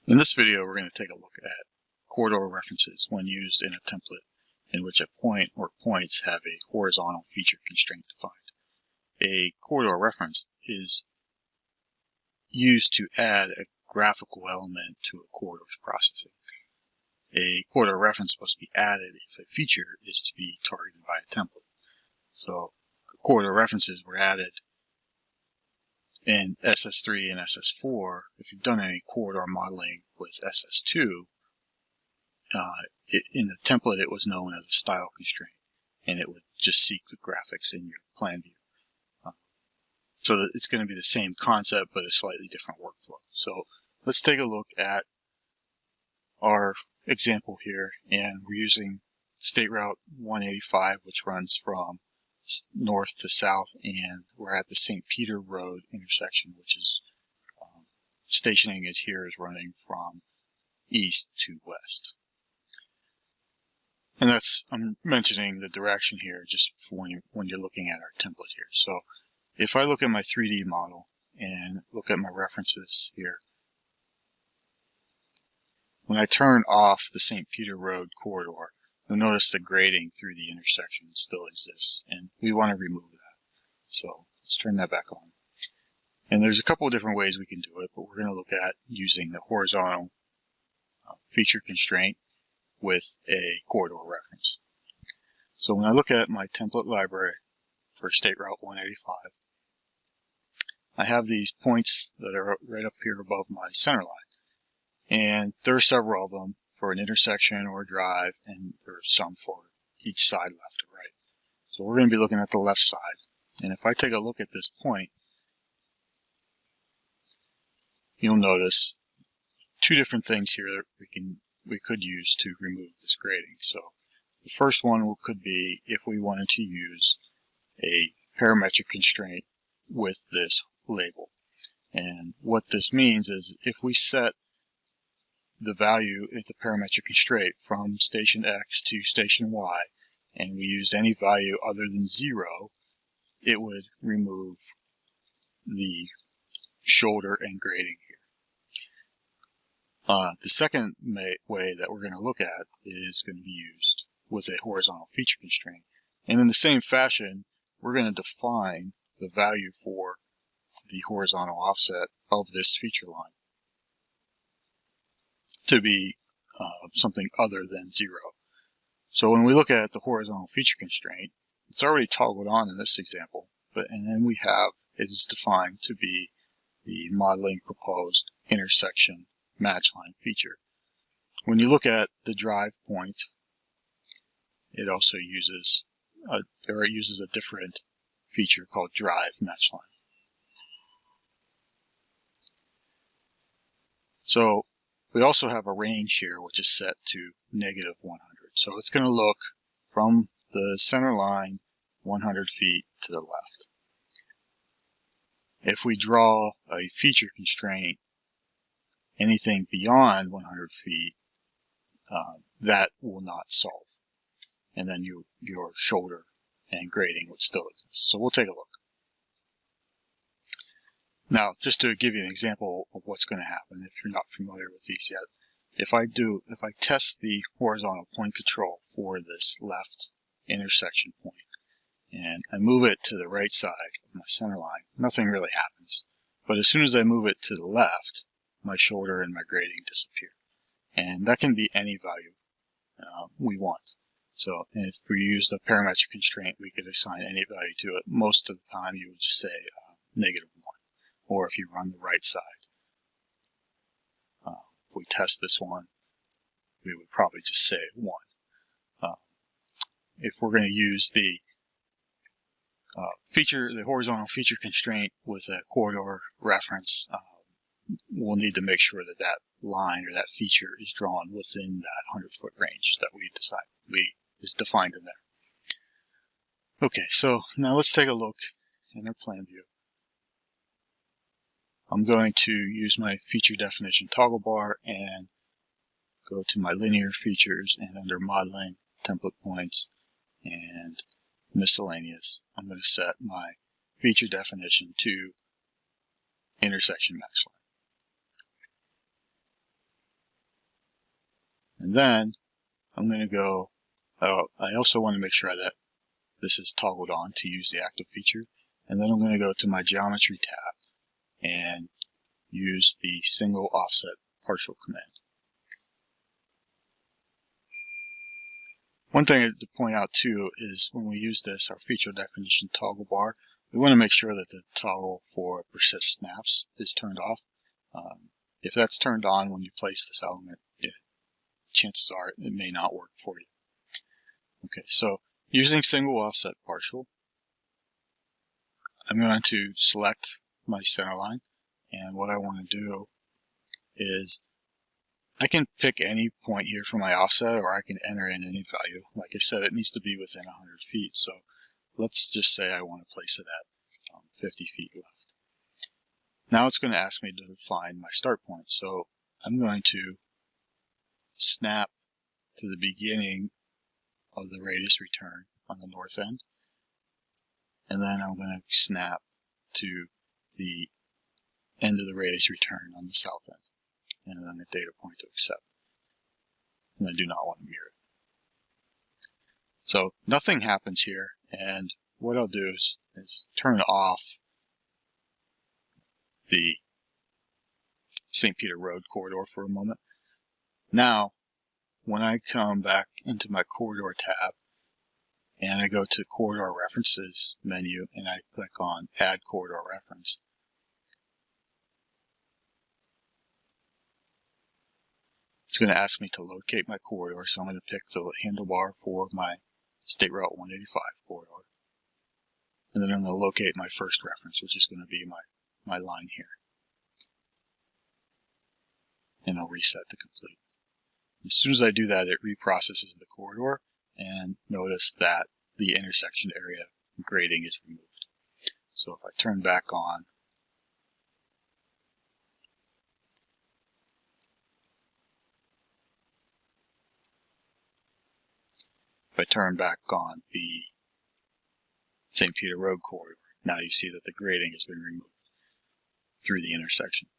In this video, we're going to take a look at corridor references when used in a template in which a point or points have a horizontal feature constraint defined. A corridor reference is used to add a graphical element to a corridor's processing. A corridor reference must be added if a feature is to be targeted by a template. So corridor references were added in SS3 and SS4. If you've done any corridor modeling with SS2, in the template it was known as a style constraint, and it would just seek the graphics in your plan view. So that it's going to be the same concept, but a slightly different workflow. So let's take a look at our example here, and we're using State Route 185, which runs from north to south, and we're at the St. Peter Road intersection, which is stationing it here is running from east to west. And I'm mentioning the direction here just for when you're looking at our template here. So if I look at my 3D model and look at my references here, when I turn off the St. Peter Road corridor, you'll notice the grading through the intersection still exists, and we want to remove that. So let's turn that back on. And there's a couple of different ways we can do it, but we're going to look at using the horizontal feature constraint with a corridor reference. So when I look at my template library for State Route 185, I have these points that are right up here above my center line. And there are several of them for an intersection or a drive, and there are some for each side, left or right. So we're going to be looking at the left side. And if I take a look at this point, you'll notice two different things here that we could use to remove this grading. So the first one could be if we wanted to use a parametric constraint with this label. And what this means is if we set the value at the parametric constraint from station X to station Y, and we used any value other than 0, it would remove the shoulder and grading here. The second way that we're going to look at is going to be used with a horizontal feature constraint. And in the same fashion, we're going to define the value for the horizontal offset of this feature line to be something other than 0. So when we look at the horizontal feature constraint, it's already toggled on in this example, and then we have it is defined to be the modeling proposed intersection match line feature. When you look at the drive point, it also uses a different feature called drive match line. So we also have a range here which is set to -100. So it's going to look from the center line 100 feet to the left. If we draw a feature constraint, anything beyond 100 feet, that will not solve. And then your shoulder and grading would still exist. So we'll take a look. Now, just to give you an example of what's going to happen if you're not familiar with these yet, if I test the horizontal point control for this left intersection point, and I move it to the right side of my center line, nothing really happens. But as soon as I move it to the left, my shoulder and my grading disappear. And that can be any value we want. So if we used a parametric constraint, we could assign any value to it. Most of the time you would just say -1. Or if you run the right side, if we test this one, we would probably just say 1. If we're going to use the horizontal feature constraint with a corridor reference, we'll need to make sure that that line or that feature is drawn within that 100-foot range that is defined in there. Okay, so now let's take a look in our plan view. I'm going to use my feature definition toggle bar and go to my linear features, and under modeling, template points, and miscellaneous, I'm going to set my feature definition to intersection match line. And then I'm going to go, I also want to make sure that this is toggled on to use the active feature. And then I'm going to go to my geometry tab and use the single offset partial command. One thing to point out too is when we use this, our feature definition toggle bar, we want to make sure that the toggle for persist snaps is turned off. If that's turned on when you place this element, chances are it may not work for you. Okay, so using single offset partial, I'm going to select my center line, and what I want to do is I can pick any point here for my offset, or I can enter in any value. Like I said, it needs to be within 100 feet, so let's just say I want to place it at 50 feet left. Now it's going to ask me to find my start point, so I'm going to snap to the beginning of the radius return on the north end, and then I'm going to snap to the end of the radius return on the south end, and then a data point to accept. And I do not want to mirror it. So nothing happens here, and what I'll do is turn off the St. Peter Road corridor for a moment. Now, when I come back into my corridor tab, and I go to Corridor References menu, and I click on Add Corridor Reference, it's going to ask me to locate my corridor, so I'm going to pick the handlebar for my State Route 185 corridor. And then I'm going to locate my first reference, which is going to be my line here. And I'll reset to complete. As soon as I do that, it reprocesses the corridor, and notice that the intersection area grading is removed. So if I turn back on, the St. Peter Road corridor, now you see that the grading has been removed through the intersection.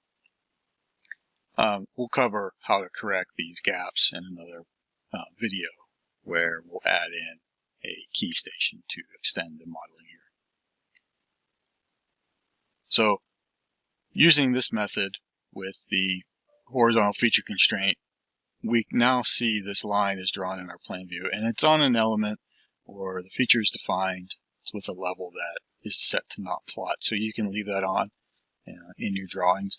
We'll cover how to correct these gaps in another video, where we'll add in a key station to extend the modeling here. So using this method with the horizontal feature constraint, we now see this line is drawn in our plan view, and it's on an element, or the feature is defined with a level that is set to not plot. So you can leave that on in your drawings,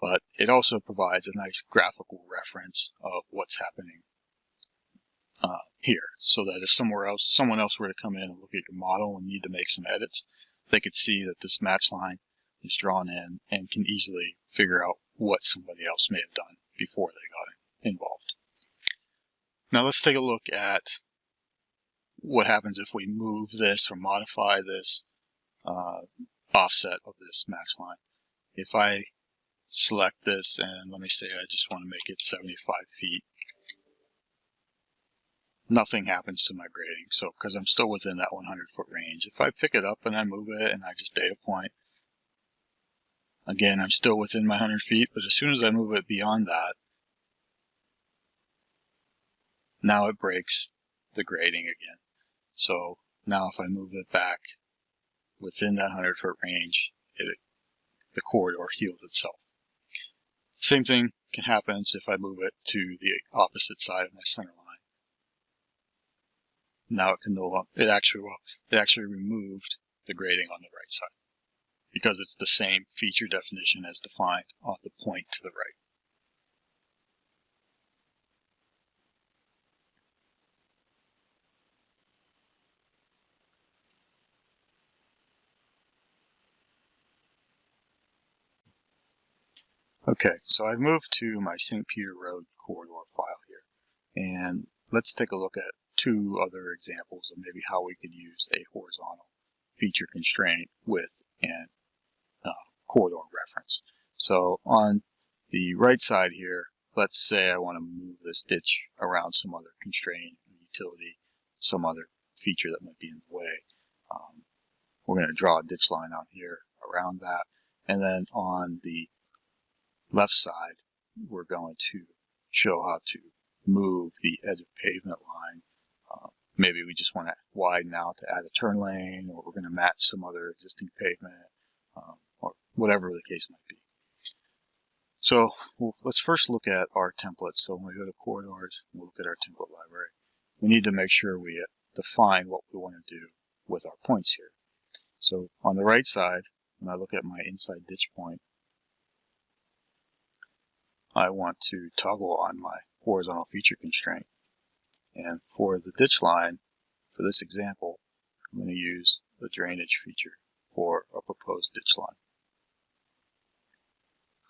but it also provides a nice graphical reference of what's happening here, so that if someone else were to come in and look at your model and need to make some edits, they could see that this match line is drawn in and can easily figure out what somebody else may have done before they got involved. Now let's take a look at what happens if we move this or modify this offset of this match line. If I select this, and let me say I just want to make it 75 feet, nothing happens to my grading, so because I'm still within that 100-foot range. If I pick it up and I move it and I just data point, again, I'm still within my 100 feet, but as soon as I move it beyond that, now it breaks the grading again. So now if I move it back within that 100-foot range, the corridor heals itself. Same thing can happen if I move it to the opposite side of my center line. Now it can no longer, it actually removed the grading on the right side, because it's the same feature definition as defined on the point to the right. Okay, so I've moved to my St. Peter Road corridor file here, and let's take a look at two other examples of maybe how we could use a horizontal feature constraint with an corridor reference. So on the right side here, let's say I want to move this ditch around some other constraint, utility, some other feature that might be in the way. We're going to draw a ditch line out here around that, and then on the left side, we're going to show how to move the edge of pavement line. Maybe we just want to widen out to add a turn lane, or we're going to match some other existing pavement, or whatever the case might be. So let's first look at our template. So when we go to corridors, we'll look at our template library. We need to make sure we define what we want to do with our points here. So on the right side, when I look at my inside ditch point, I want to toggle on my horizontal feature constraint. And for the ditch line, for this example, I'm going to use the drainage feature for a proposed ditch line.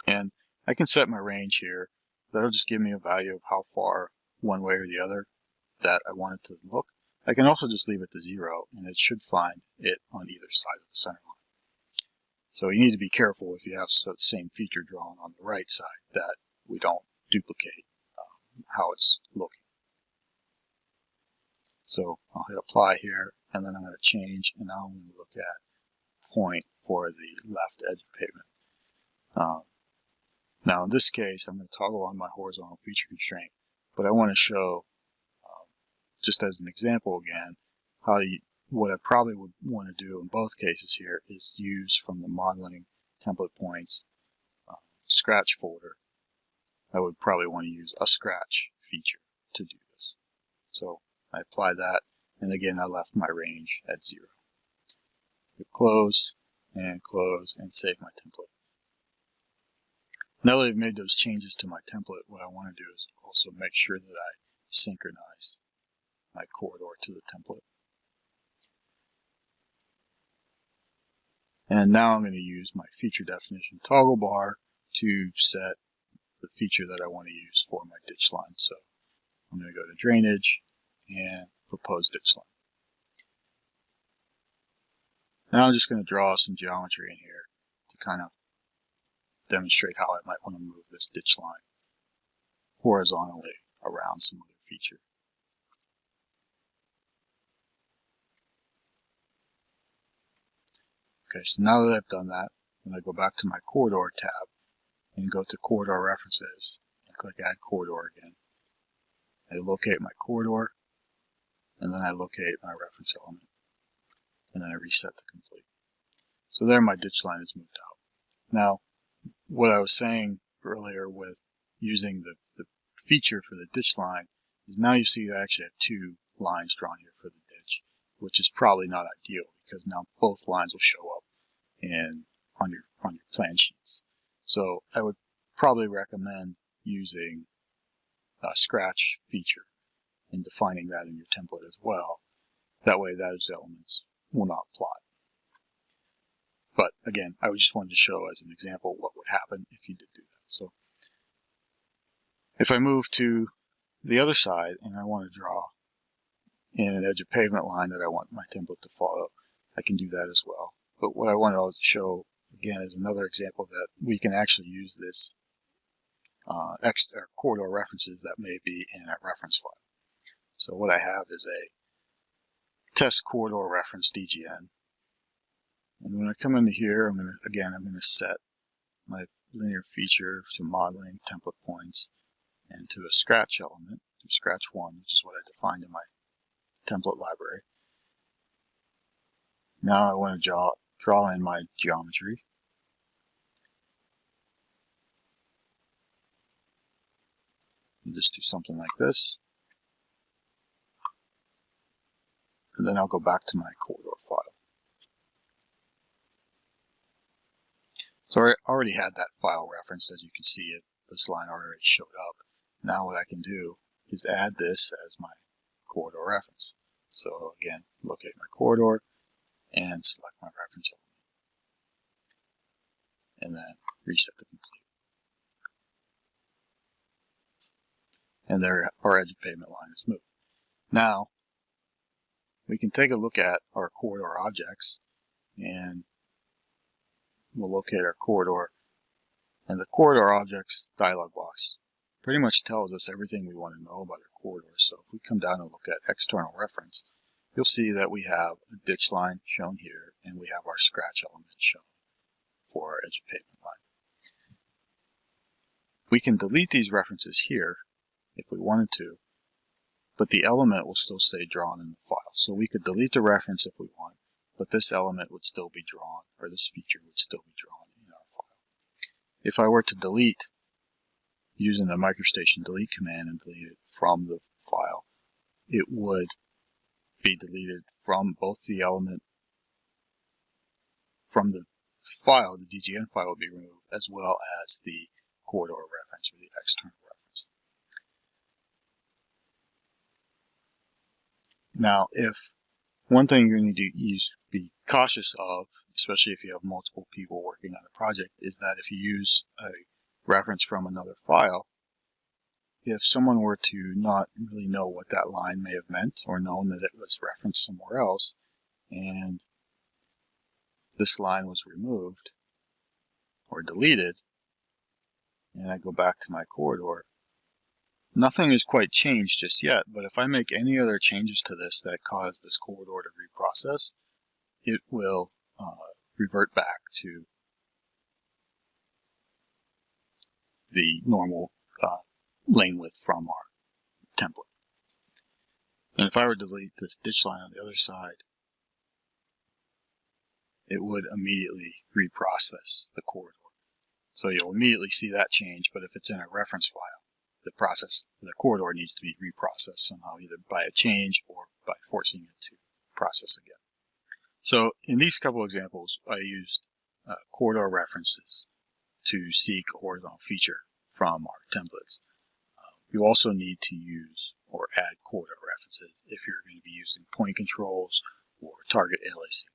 And I can set my range here. That'll just give me a value of how far one way or the other that I want it to look. I can also just leave it to 0, and it should find it on either side of the center line. So you need to be careful if you have the same feature drawn on the right side that we don't duplicate how it's looking. So I'll hit apply here, and then I'm going to change, and now I'm going to look at point for the left edge of pavement. Now in this case, I'm going to toggle on my horizontal feature constraint, but I want to show, just as an example again, what I probably would want to do in both cases here is use from the modeling template points scratch folder. I would probably want to use a scratch feature to do this. So I apply that, and again I left my range at 0. Hit close, and save my template. Now that I've made those changes to my template, what I want to do is also make sure that I synchronize my corridor to the template. And now I'm going to use my feature definition toggle bar to set the feature that I want to use for my ditch line. So I'm going to go to drainage and propose ditch line. Now I'm just going to draw some geometry in here to kind of demonstrate how I might want to move this ditch line horizontally around some other feature. Okay, so now that I've done that, I'm going to go back to my corridor tab and go to corridor references and click add corridor again. I locate my corridor, and then I locate my reference element, and then I reset to complete. So there my ditch line is moved out. Now, what I was saying earlier with using the feature for the ditch line is now you see I actually have 2 lines drawn here for the ditch, which is probably not ideal because now both lines will show up on your plan sheets. So I would probably recommend using a scratch feature and defining that in your template as well. That way those elements will not plot. But again, I just wanted to show as an example what would happen if you did do that. So if I move to the other side and I want to draw in an edge of pavement line that I want my template to follow, I can do that as well. But what I wanted to show again is another example that we can actually use this corridor references that may be in a reference file. So what I have is a test corridor reference DGN. And when I come into here, I'm going to set my linear feature to modeling template points and to a scratch element, to scratch 1, which is what I defined in my template library. Now I want to draw in my geometry. And just do something like this. And then I'll go back to my corridor file. So I already had that file referenced, as you can see it. This line already showed up. Now what I can do is add this as my corridor reference. So again, locate my corridor and select my reference element. And then reset to complete. And there our edge of pavement line is moved. Now we can take a look at our corridor objects, and we'll locate our corridor. And the corridor objects dialog box pretty much tells us everything we want to know about our corridor. So if we come down and look at external reference, you'll see that we have a ditch line shown here, and we have our scratch element shown for our edge of pavement line. We can delete these references here, if we wanted to, but the element will still stay drawn in the file. So we could delete the reference if we want, but this element would still be drawn, or this feature would still be drawn in our file. If I were to delete using the MicroStation delete command and delete it from the file, it would be deleted from both the element from the file, the DGN file would be removed, as well as the corridor reference or the external reference. Now, if one thing you need to be cautious of, especially if you have multiple people working on a project, is that if you use a reference from another file, if someone were to not really know what that line may have meant or known that it was referenced somewhere else, and this line was removed or deleted, and I go back to my corridor, nothing is quite changed just yet, but if I make any other changes to this that cause this corridor to reprocess, it will revert back to the normal lane width from our template. And if I were to delete this ditch line on the other side, it would immediately reprocess the corridor. So you'll immediately see that change, but if it's in a reference file, the corridor needs to be reprocessed somehow, either by a change or by forcing it to process again. So in these couple examples, I used corridor references to seek a horizontal feature from our templates. You also need to use or add corridor references if you're going to be using point controls or target aliasing.